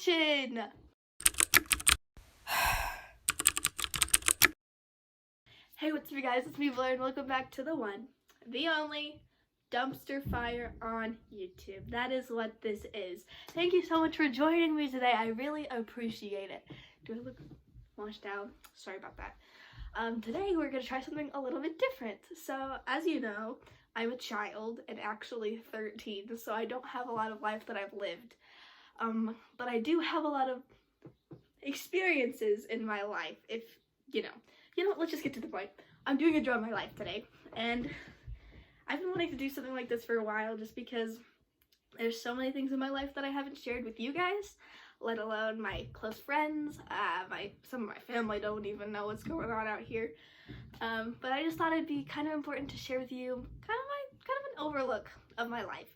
action! Hey, what's up you guys, it's me blayr and welcome back to the one, the only dumpster fire on YouTube. That is what this is. Thank you so much for joining me today. I really appreciate it. Do I look washed out? Sorry about that. Today we're going to try something a little bit different. So, as you know, I'm a child and actually 13, so I don't have a lot of life that I've lived. But I do have a lot of experiences in my life, if, you know, let's just get to the point. I'm doing a Draw My Life today, and I've been wanting to do something like this for a while just because there's so many things in my life that I haven't shared with you guys, let alone my close friends. Some of my family don't even know what's going on out here. But I just thought it'd be kind of important to share with you kind of an overlook of my life.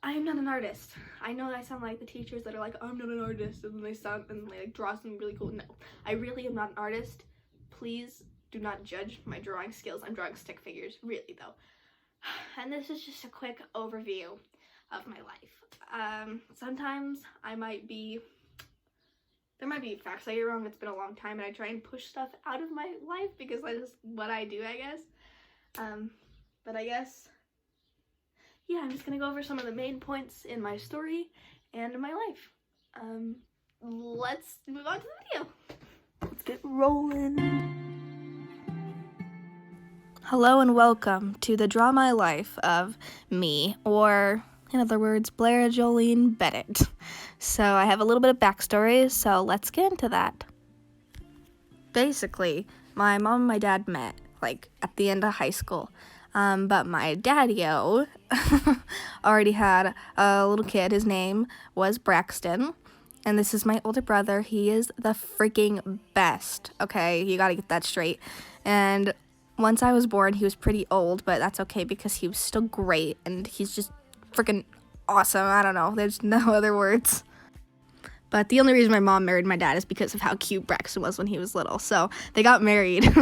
I am not an artist. I know that I sound like the teachers that are like, I'm not an artist, and they like draw something really cool. No, I really am not an artist. Please do not judge my drawing skills. I'm drawing stick figures, really though. And this is just a quick overview of my life. Sometimes there might be facts I get wrong. It's been a long time and I try and push stuff out of my life because that is what I do, I guess. But I guess, yeah, I'm just gonna go over some of the main points in my story and in my life. Let's move on to the video. Let's get rolling. Hello and welcome to the Draw My Life of me, or in other words, Blayr Jolene Bennett. So I have a little bit of backstory, so let's get into that. Basically, my mom and my dad met, like, at the end of high school. But my daddy-o already had a little kid. His name was Braxton. And this is my older brother. He is the freaking best. Okay, you gotta get that straight. And once I was born, he was pretty old, but that's okay because he was still great. And he's just freaking awesome. I don't know. There's no other words. But the only reason my mom married my dad is because of how cute Braxton was when he was little. So they got married.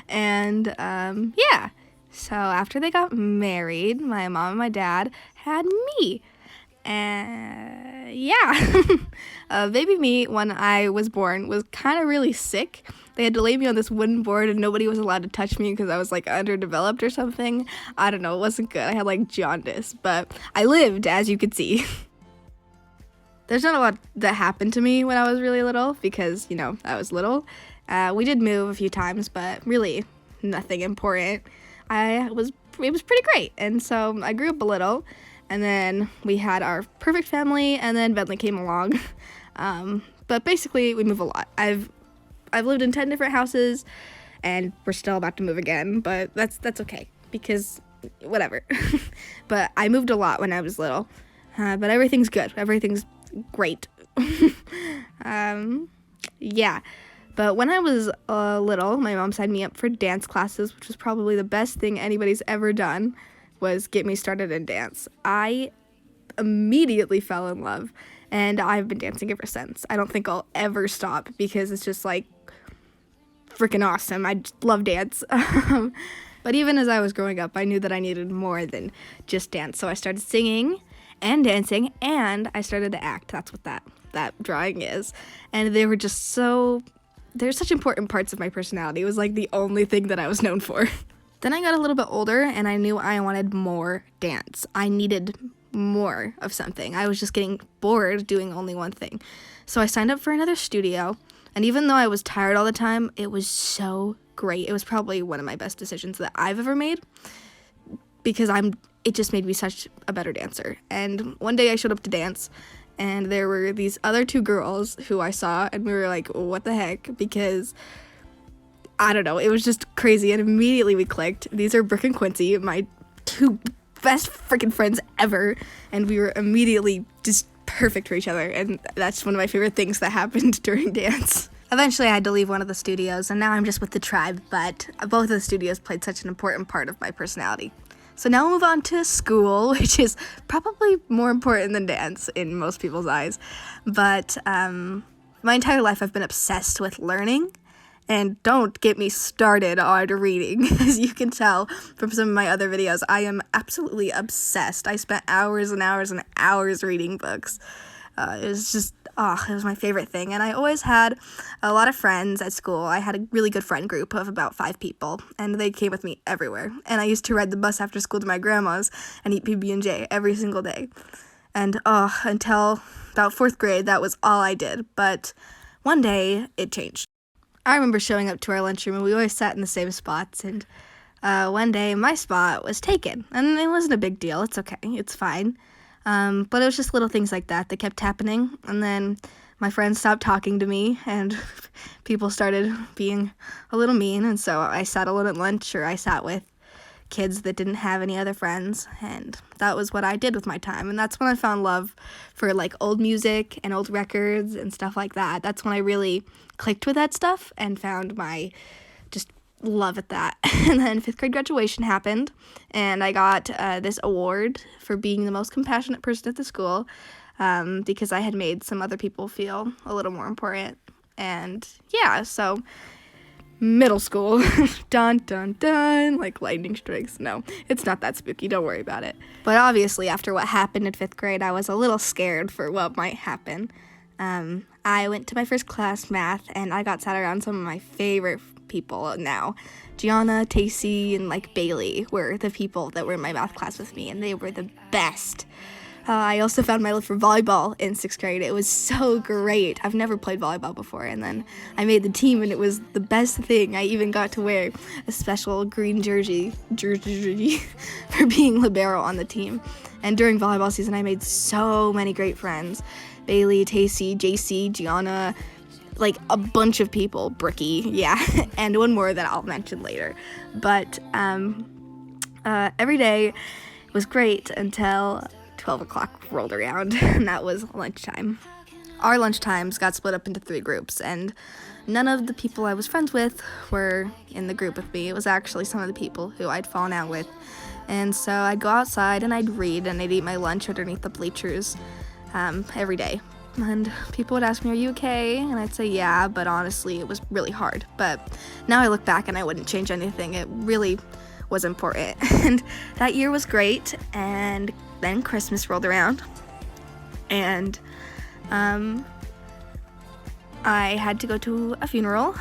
And yeah. So after they got married, my mom and my dad had me. And yeah. Baby me, when I was born, was kind of really sick. They had to lay me on this wooden board and nobody was allowed to touch me because I was like underdeveloped or something. I don't know, it wasn't good. I had like jaundice, but I lived, as you could see. There's not a lot that happened to me when I was really little because, you know, I was little. We did move a few times, but really nothing important. It was pretty great. And so I grew up a little, and then we had our perfect family, and then Bentley came along. But basically we move a lot. I've lived in 10 different houses, and we're still about to move again, but that's okay because whatever. But I moved a lot when I was little. But everything's good. Everything's great. Yeah. But when I was little, my mom signed me up for dance classes, which was probably the best thing anybody's ever done, was get me started in dance. I immediately fell in love, and I've been dancing ever since. I don't think I'll ever stop because it's just like freaking awesome. I just love dance. But even as I was growing up, I knew that I needed more than just dance. So I started singing and dancing, and I started to act. That's what that drawing is. And they were just they're such important parts of my personality. It was like the only thing that I was known for. Then I got a little bit older, and I knew I wanted more dance. I needed more of something. I was just getting bored doing only one thing. So I signed up for another studio, and even though I was tired all the time, it was so great. It was probably one of my best decisions that I've ever made because it just made me such a better dancer. And one day I showed up to dance, and there were these other two girls who I saw, and we were like, what the heck? Because I don't know, it was just crazy, and immediately we clicked. These are Brooke and Quincy, my two best freaking friends ever, and we were immediately just perfect for each other, and that's one of my favorite things that happened during dance. Eventually I had to leave one of the studios, and now I'm just with the tribe, but both of the studios played such an important part of my personality. So now we'll move on to school, which is probably more important than dance in most people's eyes. But my entire life I've been obsessed with learning. And don't get me started on reading. As you can tell from some of my other videos, I am absolutely obsessed. I spent hours and hours and hours reading books. It was just, it was my favorite thing. And I always had a lot of friends at school. I had a really good friend group of about 5 people, and they came with me everywhere. And I used to ride the bus after school to my grandma's and eat PB&J every single day. And until about 4th grade, that was all I did. But one day, it changed. I remember showing up to our lunchroom, and we always sat in the same spots, and one day my spot was taken, and it wasn't a big deal. It's okay. It's fine. But it was just little things like that kept happening, and then my friends stopped talking to me, and people started being a little mean, and so I sat alone at lunch, or I sat with kids that didn't have any other friends, and that was what I did with my time. And that's when I found love for like old music and old records and stuff like that. That's when I really clicked with that stuff and found my just love at that. And then 5th grade graduation happened, and I got this award for being the most compassionate person at the school, because I had made some other people feel a little more important. And yeah, so middle school, dun dun dun, like lightning strikes. No, it's not that spooky, don't worry about it. But obviously after what happened in 5th grade, I was a little scared for what might happen. I went to my first class, math, and I got sat around some of my favorite people now. Gianna, Tacey, and like Bailey were the people that were in my math class with me, and they were the best. I also found my love for volleyball in 6th grade. It was so great. I've never played volleyball before, and then I made the team, and it was the best thing. I even got to wear a special green jersey for being libero on the team. And during volleyball season, I made so many great friends. Bailey, Tacey, JC, Gianna, like a bunch of people, Bricky, yeah, and one more that I'll mention later. But every day was great until 12 o'clock rolled around, and that was lunchtime. Our lunchtimes got split up into 3 groups, and none of the people I was friends with were in the group with me. It was actually some of the people who I'd fallen out with. And so I'd go outside and I'd read, and I'd eat my lunch underneath the bleachers every day. And people would ask me, "Are you okay?" And I'd say, "Yeah," but honestly, it was really hard. But now I look back and I wouldn't change anything. It really was important. And that year was great. And then Christmas rolled around, and I had to go to a funeral,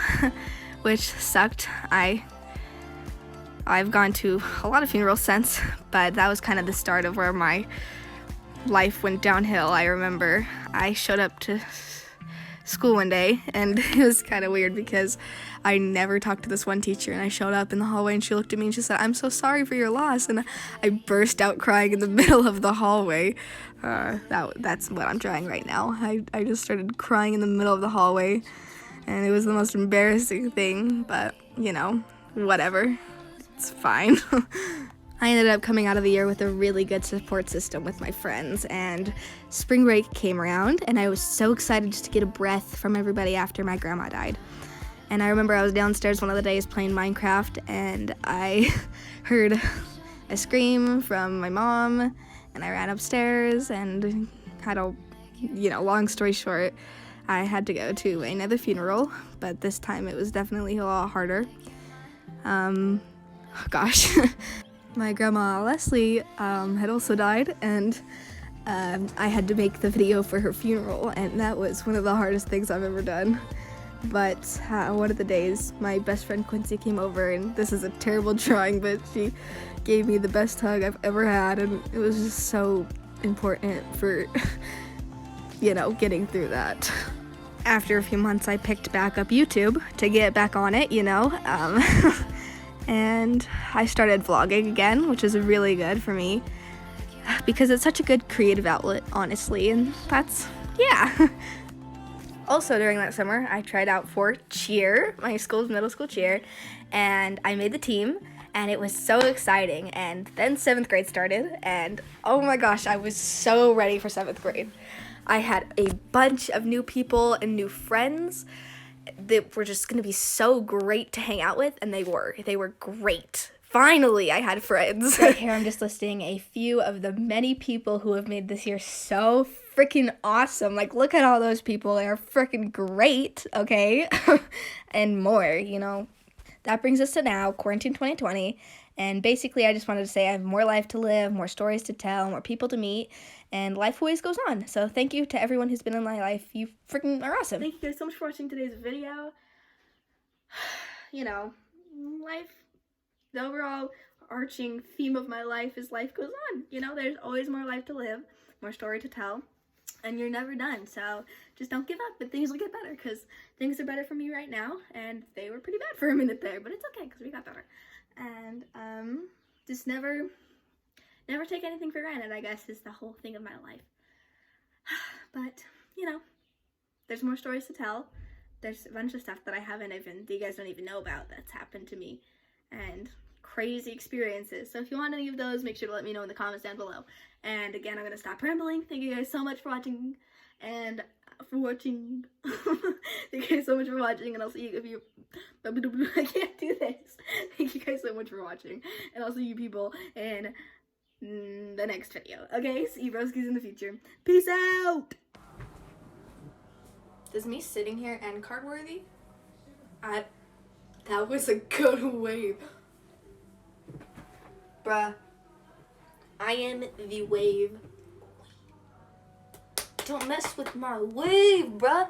which sucked. I've gone to a lot of funerals since, but that was kind of the start of where my life went downhill. I remember I showed up to school one day, and it was kind of weird because I never talked to this one teacher, and I showed up in the hallway, and she looked at me and she said, "I'm so sorry for your loss," and I burst out crying in the middle of the hallway. That's what I'm trying right now. I just started crying in the middle of the hallway, and it was the most embarrassing thing, but whatever, it's fine. I ended up coming out of the year with a really good support system with my friends, and spring break came around, and I was so excited just to get a breath from everybody after my grandma died. And I remember I was downstairs one of the days playing Minecraft, and I heard a scream from my mom, and I ran upstairs, and long story short, I had to go to another funeral, but this time it was definitely a lot harder. My grandma Leslie had also died, and I had to make the video for her funeral, and that was one of the hardest things I've ever done. But one of the days, my best friend Quincy came over, and this is a terrible drawing, but she gave me the best hug I've ever had, and it was just so important for, getting through that. After a few months, I picked back up YouTube to get back on it, and I started vlogging again, which is really good for me because it's such a good creative outlet, honestly, and yeah. Also, during that summer, I tried out for cheer, my school's middle school cheer, and I made the team, and it was so exciting. And then 7th grade started, and oh my gosh, I was so ready for 7th grade. I had a bunch of new people and new friends that were just going to be so great to hang out with, and they were great. Finally, I had friends. Right here, I'm just listing a few of the many people who have made this year so freaking awesome. Like, look at all those people. They are freaking great, okay? And more, That brings us to now, quarantine 2020, And basically, I just wanted to say I have more life to live, more stories to tell, more people to meet, and life always goes on. So thank you to everyone who's been in my life. You freaking are awesome. Thank you guys so much for watching today's video. You know, life, the overall arching theme of my life is life goes on. You know, there's always more life to live, more story to tell, and you're never done. So just don't give up, and things will get better, because things are better for me right now, and they were pretty bad for a minute there, but it's okay because we got better. And just never take anything for granted, I guess, is the whole thing of my life. But you know, there's more stories to tell. There's a bunch of stuff that I haven't even, you guys don't even know about, that's happened to me, and crazy experiences. So if you want any of those, make sure to let me know in the comments down below. And again, I'm gonna stop rambling. Thank you guys so much for watching, and thank you guys so much for watching, and I'll see you if you I can't do this. Thank you guys so much for watching, and I'll see you people in the next video. Okay, see you broskies in the future. Peace out. Does me sitting here end card worthy? That was a good wave. Bruh, I am the wave. Don't mess with my wave, bruh.